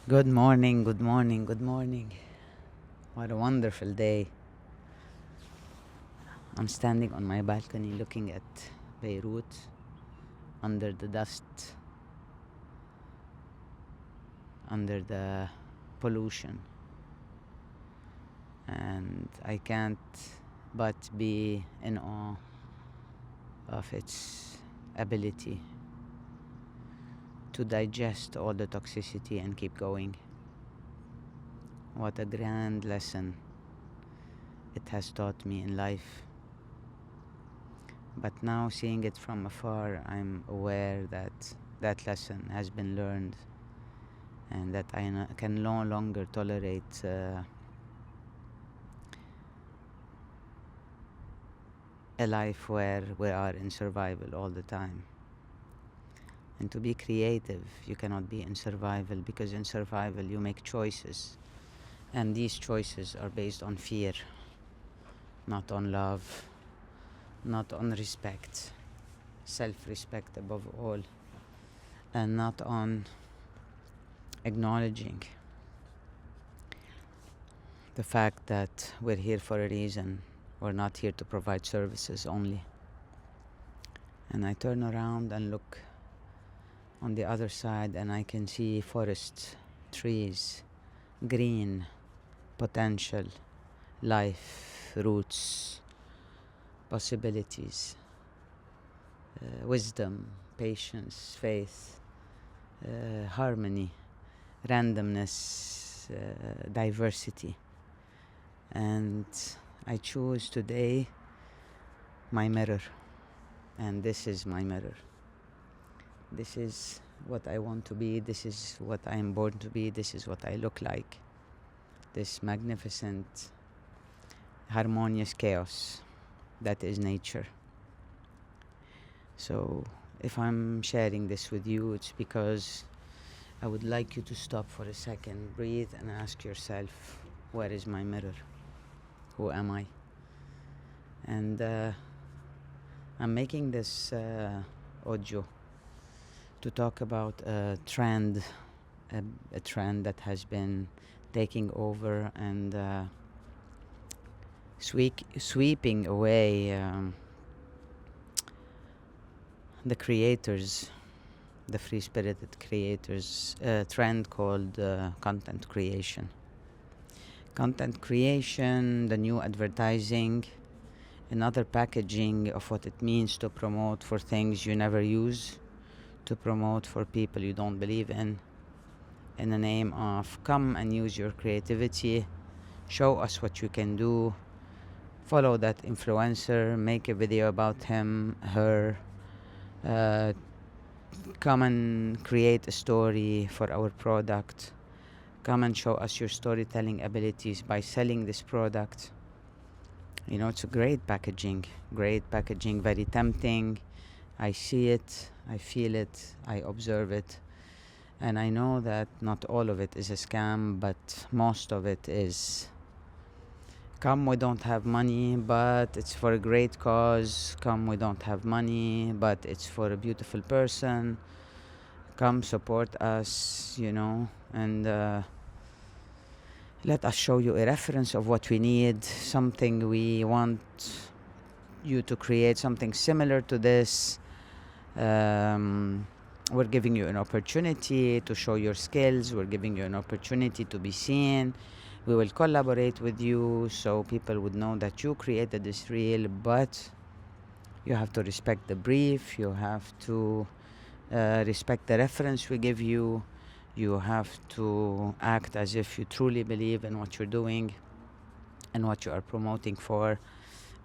Good morning, good morning, good morning. What a wonderful day. I'm standing on my balcony looking at Beirut under the dust, under the pollution, and I can't but be in awe of its ability to digest all the toxicity and keep going. What a grand lesson it has taught me in life. But now, seeing it from afar, I'm aware that that lesson has been learned and that I can no longer tolerate a life where we are in survival all the time. And to be creative, you cannot be in survival, because in survival you make choices, and these choices are based on fear, not on love, not on respect, self-respect above all, and not on acknowledging the fact that we're here for a reason. We're not here to provide services only. And I turn around and look on the other side, and I can see forests, trees, green, potential, life, roots, possibilities, wisdom, patience, faith, harmony, randomness, diversity. And I choose today my mirror, and this is my mirror. This is what I want to be, this is what I am born to be, this is what I look like. This magnificent, harmonious chaos that is nature. So if I'm sharing this with you, it's because I would like you to stop for a second, breathe, and ask yourself, where is my mirror? Who am I? And I'm making this audio to talk about a trend that has been taking over and sweeping away the creators, the free-spirited creators, a trend called content creation. Content creation, the new advertising, another packaging of what it means to promote for things you never use, to promote for people you don't believe in the name of come and use your creativity, show us what you can do, follow that influencer, make a video about him, her, come and create a story for our product, come and show us your storytelling abilities by selling this product. You know, it's a great packaging, very tempting. I see it, I feel it, I observe it, and I know that not all of it is a scam, but most of it is. Come, we don't have money, but it's for a great cause. Come, we don't have money, but it's for a beautiful person. Come, support us, you know, and let us show you a reference of what we need, something we want you to create, something similar to this. We're giving you an opportunity to show your skills. We're giving you an opportunity to be seen. We will collaborate with you so people would know that you created this reel, but you have to respect the brief. You have to respect the reference we give you. You have to act as if you truly believe in what you're doing and what you are promoting for.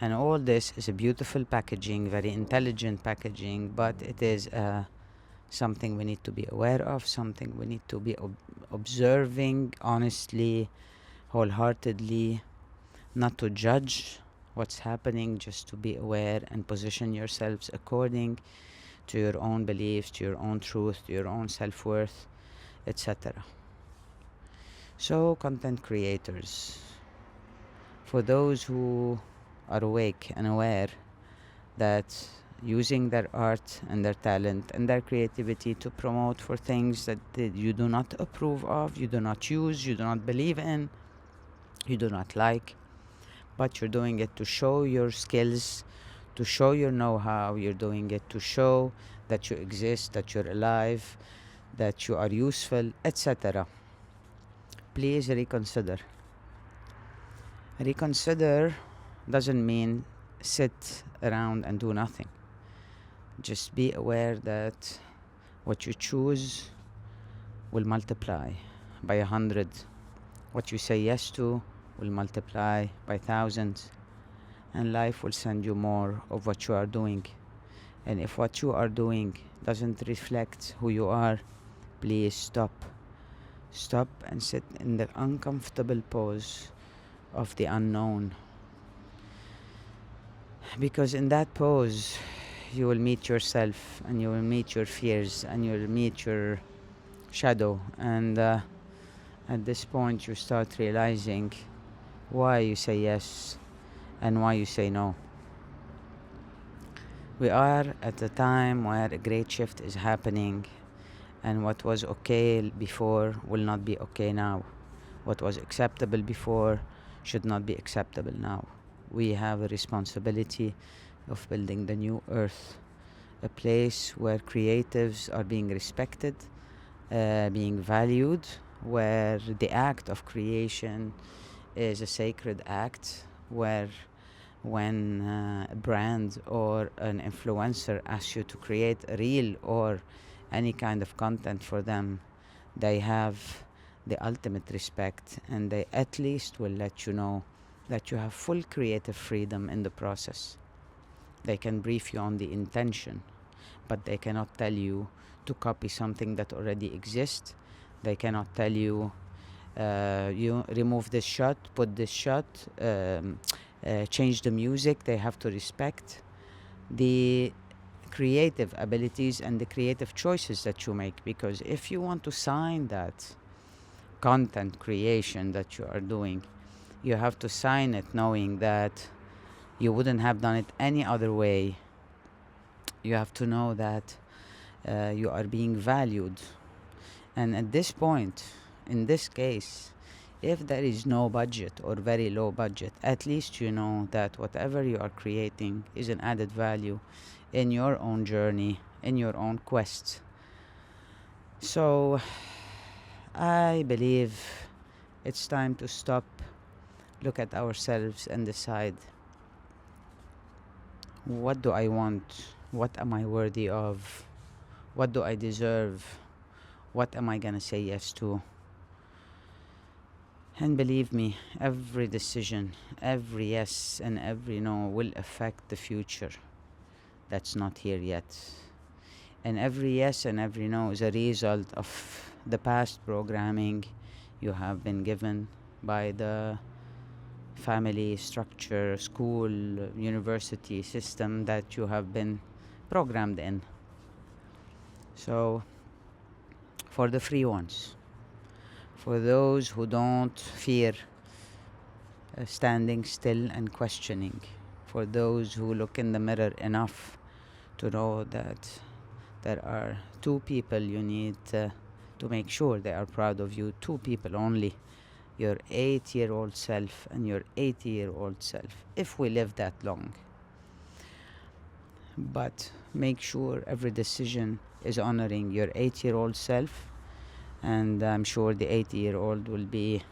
And all this is a beautiful packaging, very intelligent packaging, but it is something we need to be aware of, something we need to be observing honestly, wholeheartedly, not to judge what's happening, just to be aware and position yourselves according to your own beliefs, to your own truth, to your own self-worth, etc. So, content creators, for those who are awake and aware that using their art and their talent and their creativity to promote for things that you do not approve of, you do not use, you do not believe in, you do not like, but you're doing it to show your skills, to show your know-how. You're doing it to show that you exist, that you're alive, that you are useful, etc. Please reconsider. Reconsider doesn't mean sit around and do nothing. Just be aware that what you choose will multiply by 100. What you say yes to will multiply by thousands, and life will send you more of what you are doing. And if what you are doing doesn't reflect who you are, please stop. Stop and sit in the uncomfortable pose of the unknown. Because in that pose, you will meet yourself, and you will meet your fears, and you will meet your shadow. And at this point, you start realizing why you say yes and why you say no. We are at a time where a great shift is happening, and what was okay before will not be okay now. What was acceptable before should not be acceptable now. We have a responsibility of building the new earth, a place where creatives are being respected, being valued, where the act of creation is a sacred act, where when a brand or an influencer asks you to create a reel or any kind of content for them, they have the ultimate respect, and they at least will let you know that you have full creative freedom in the process. They can brief you on the intention, but they cannot tell you to copy something that already exists. They cannot tell you, you remove this shot, put this shot, change the music. They have to respect the creative abilities and the creative choices that you make, because if you want to sign that content creation that you are doing, you have to sign it knowing that you wouldn't have done it any other way. You have to know that you are being valued. And at this point, in this case, if there is no budget or very low budget, at least you know that whatever you are creating is an added value in your own journey, in your own quest. So I believe it's time to stop, look at ourselves, and decide, what do I want? What am I worthy of? What do I deserve? What am I gonna say yes to? And believe me, every decision, every yes and every no will affect the future that's not here yet. And every yes and every no is a result of the past programming you have been given by the family structure, school, university system that you have been programmed in. So, for the free ones, for those who don't fear standing still and questioning, for those who look in the mirror enough to know that there are two people you need to make sure they are proud of you, two people only, your 8-year-old self and your 80-year-old self, if we live that long. But make sure every decision is honoring your 8-year-old self, and I'm sure the 80-year-old will be,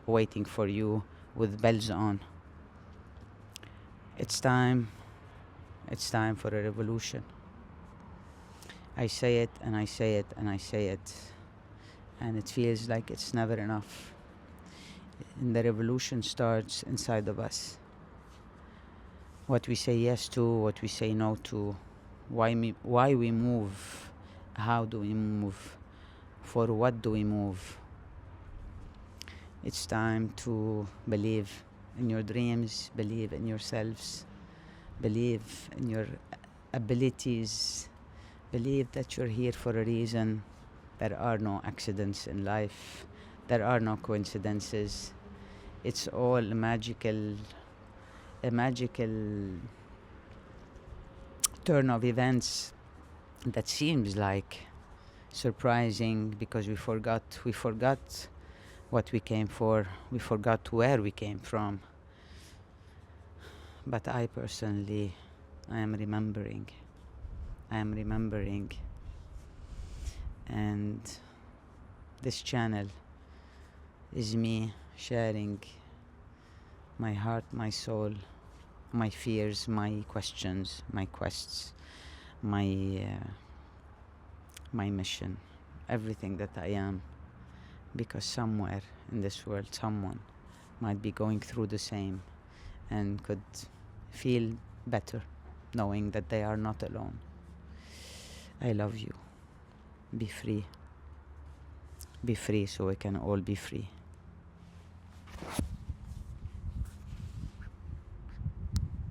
waiting for you with bells on. It's time for a revolution. I say it and I say it and I say it, and it feels like it's never enough. And the revolution starts inside of us. What we say yes to, what we say no to, why we move, how do we move, for what do we move. It's time to believe in your dreams, believe in yourselves, believe in your abilities, believe that you're here for a reason. There are no accidents in life. There are no coincidences. It's all a magical turn of events that seems like surprising, because we forgot what we came for, we forgot where we came from. But I personally, I am remembering, and this channel is me sharing my heart, my soul, my fears, my questions, my quests, my mission, everything that I am, because somewhere in this world someone might be going through the same and could feel better knowing that they are not alone. I love you. Be free. Be free so we can all be free.